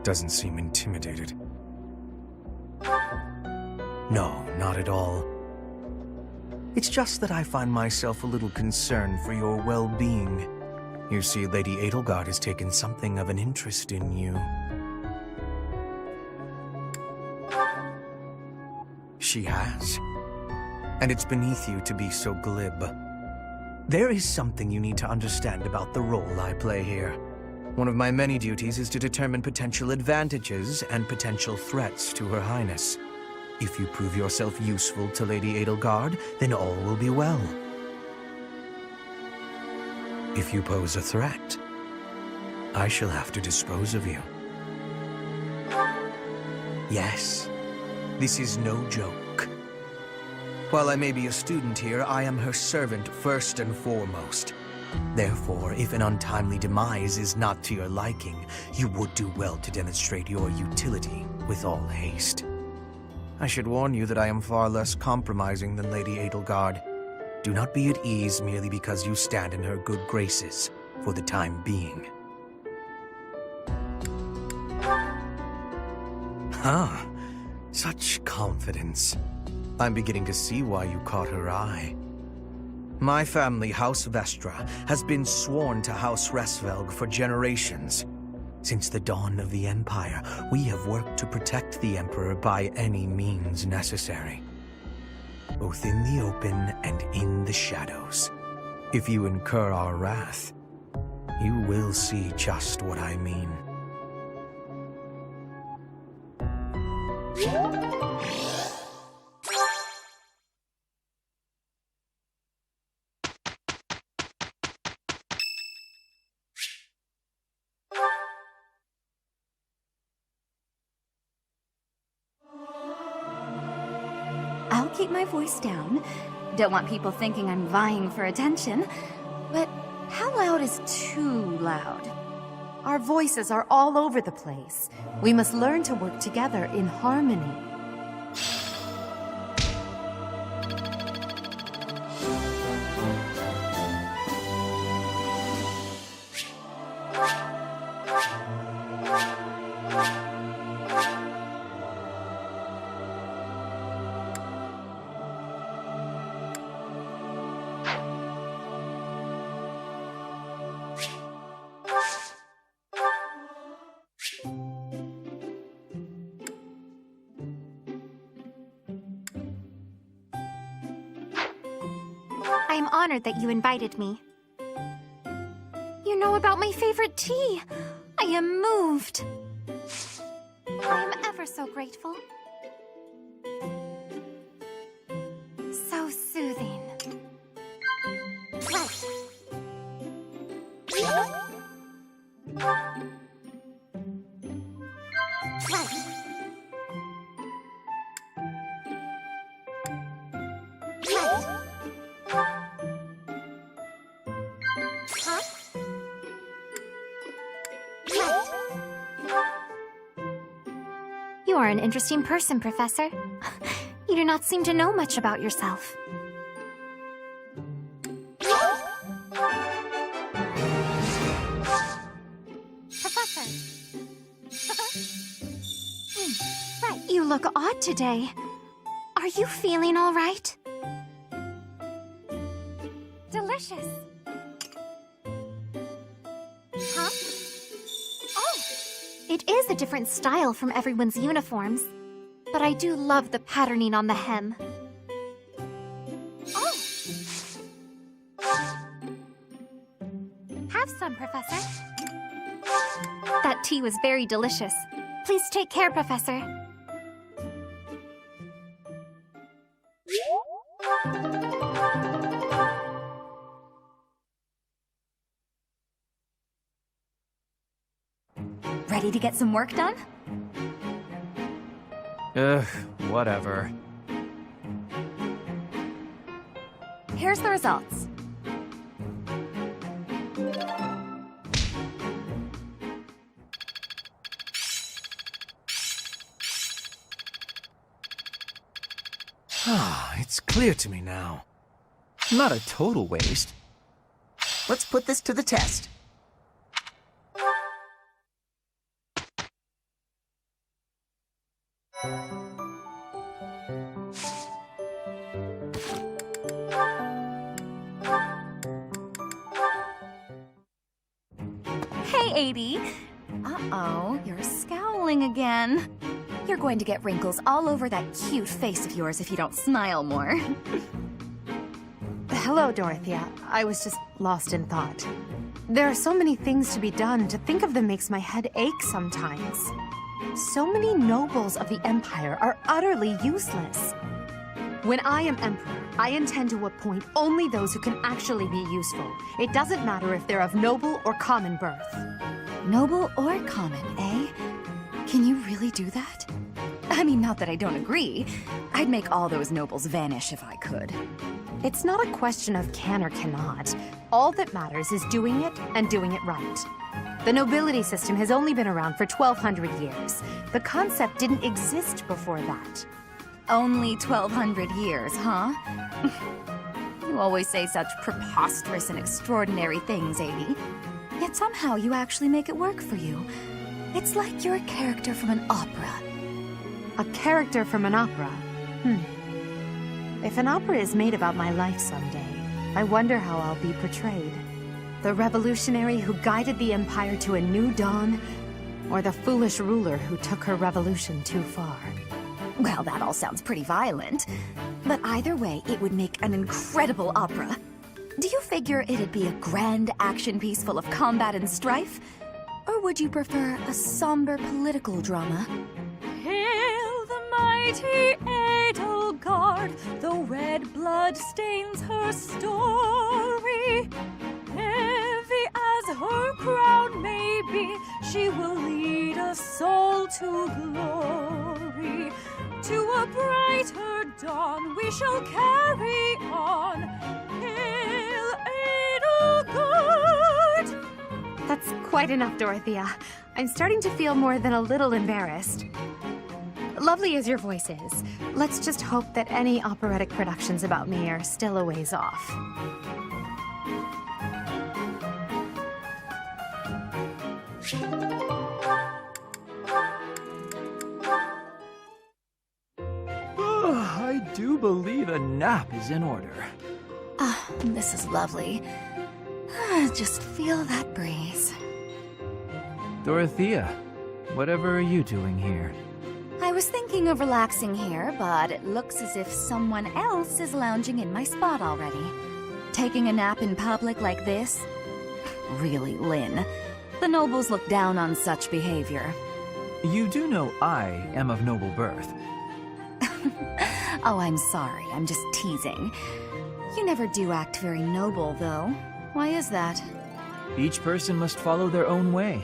Speaker 2: Doesn't seem intimidated. No, not at all. It's just that I find myself a little concerned for your well-being. You see, Lady Edelgard has taken something of an interest in you. She has. And it's beneath you to be so glib. There is something you need to understand about the role I play here. One of my many duties is to determine potential advantages and potential threats to Her Highness. If you prove yourself useful to Lady Edelgard, then all will be well. If you pose a threat, I shall have to dispose of you. Yes, this is no joke. While I may be a student here, I am her servant first and foremost. Therefore, if an untimely demise is not to your liking, you would do well to demonstrate your utility with all haste. I should warn you that I am far less compromising than Lady Edelgard. Do not be at ease merely because you stand in her good graces for the time being. Ah, such confidence. I'm beginning to see why you caught her eye. My family, House Vestra, has been sworn to House Resvelg for generations. Since the dawn of the Empire, we have worked to protect the Emperor by any means necessary. Both in the open and in the shadows. If you incur our wrath, you will see just what I mean.
Speaker 4: I'll keep my voice down. Don't want people thinking I'm vying for attention. But how loud is too loud?
Speaker 5: Our voices are all over the place. We must learn to work together in harmony.
Speaker 13: I am honored that you invited me. You know about my favorite tea. I am moved. I am ever so grateful. So soothing. Right. You are an interesting person, Professor. You do not seem to know much about yourself. Professor! Right. You look odd today. Are you feeling all right? Delicious. Huh? It is a different style from everyone's uniforms, but I do love the patterning on the hem.
Speaker 4: Oh!
Speaker 13: Have some, Professor. That tea was very delicious. Please take care, Professor.
Speaker 4: Ready to get some work done?
Speaker 2: Ugh, whatever.
Speaker 4: Here's the results.
Speaker 2: It's clear to me now. Not a total waste.
Speaker 10: Let's put this to the test.
Speaker 4: Hey, 80. Uh-oh, you're scowling again. You're going to get wrinkles all over that cute face of yours if you don't smile more.
Speaker 5: Hello, Dorothea. I was just lost in thought. There are so many things to be done. To think of them makes my head ache sometimes. So many nobles of the Empire are utterly useless. When I am Emperor, I intend to appoint only those who can actually be useful. It doesn't matter if they're of noble or common birth.
Speaker 4: Noble or common, eh? Can you really do that? I mean, not that I don't agree. I'd make all those nobles vanish if I could.
Speaker 5: It's not a question of can or cannot. All that matters is doing it and doing it right. The nobility system has only been around for 1,200 years. The concept didn't exist before that.
Speaker 4: Only 1,200 years, huh? You always say such preposterous and extraordinary things, 80. Yet somehow you actually make it work for you. It's like you're a character from an opera.
Speaker 5: A character from an opera? If an opera is made about my life someday, I wonder how I'll be portrayed. The revolutionary who guided the Empire to a new dawn, or the foolish ruler who took her revolution too far?
Speaker 4: Well, that all sounds pretty violent. But either way, it would make an incredible opera. Do you figure it'd be a grand action piece full of combat and strife? Or would you prefer a somber political drama?
Speaker 14: Hail the mighty Edelgard, the red blood stains her story. Heavy as her crown may be, she will lead us all to glory. To a brighter dawn we shall carry on. Hail Edelgard!
Speaker 5: That's quite enough, Dorothea. I'm starting to feel more than a little embarrassed. Lovely as your voice is, let's just hope that any operatic productions about me are still a ways off.
Speaker 2: I do believe a nap is in order.
Speaker 4: Ah, this is lovely. Just feel that breeze.
Speaker 2: Dorothea, whatever are you doing here?
Speaker 4: I was thinking of relaxing here, but it looks as if someone else is lounging in my spot already. Taking a nap in public like this? Really, Lynn. The nobles look down on such behavior.
Speaker 2: You do know I am of noble birth.
Speaker 4: Oh, I'm sorry. I'm just teasing. You never do act very noble, though. Why is that?
Speaker 2: Each person must follow their own way.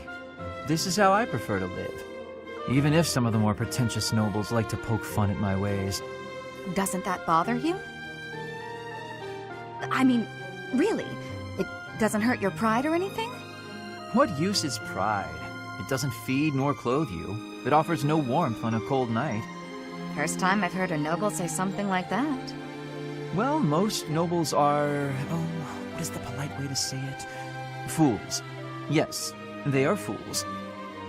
Speaker 2: This is how I prefer to live. Even if some of the more pretentious nobles like to poke fun at my ways.
Speaker 4: Doesn't that bother you? I mean, really? It doesn't hurt your pride or anything?
Speaker 2: What use is pride? It doesn't feed nor clothe you. It offers no warmth on a cold night.
Speaker 4: First time I've heard a noble say something like that.
Speaker 2: Well, most nobles are... oh, what is the polite way to say it? Fools. Yes, they are fools.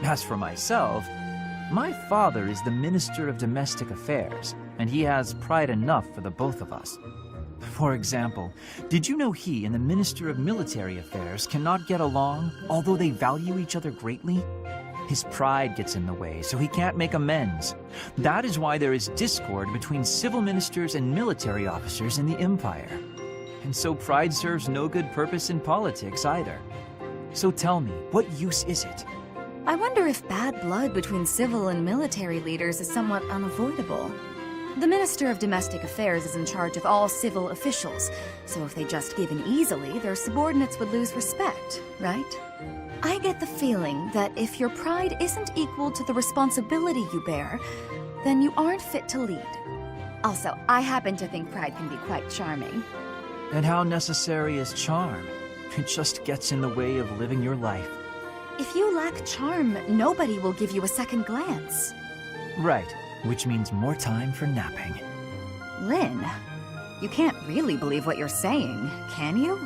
Speaker 2: As for myself, my father is the Minister of Domestic Affairs, and he has pride enough for the both of us. For example, did you know he and the Minister of Military Affairs cannot get along, although they value each other greatly?
Speaker 3: His pride gets in the way, so he can't make amends. That is why there is discord between civil ministers and military officers in the Empire. And so pride serves no good purpose in politics either. So tell me, what use is it?
Speaker 6: I wonder if bad blood between civil and military leaders is somewhat unavoidable. The Minister of Domestic Affairs is in charge of all civil officials, so if they just give in easily, their subordinates would lose respect, right? I get the feeling that if your pride isn't equal to the responsibility you bear, then you aren't fit to lead. Also, I happen to think pride can be quite charming.
Speaker 3: And how necessary is charm? It just gets in the way of living your life.
Speaker 6: If you lack charm, nobody will give you a second glance.
Speaker 3: Right, which means more time for napping.
Speaker 6: Lynn, you can't really believe what you're saying, can you?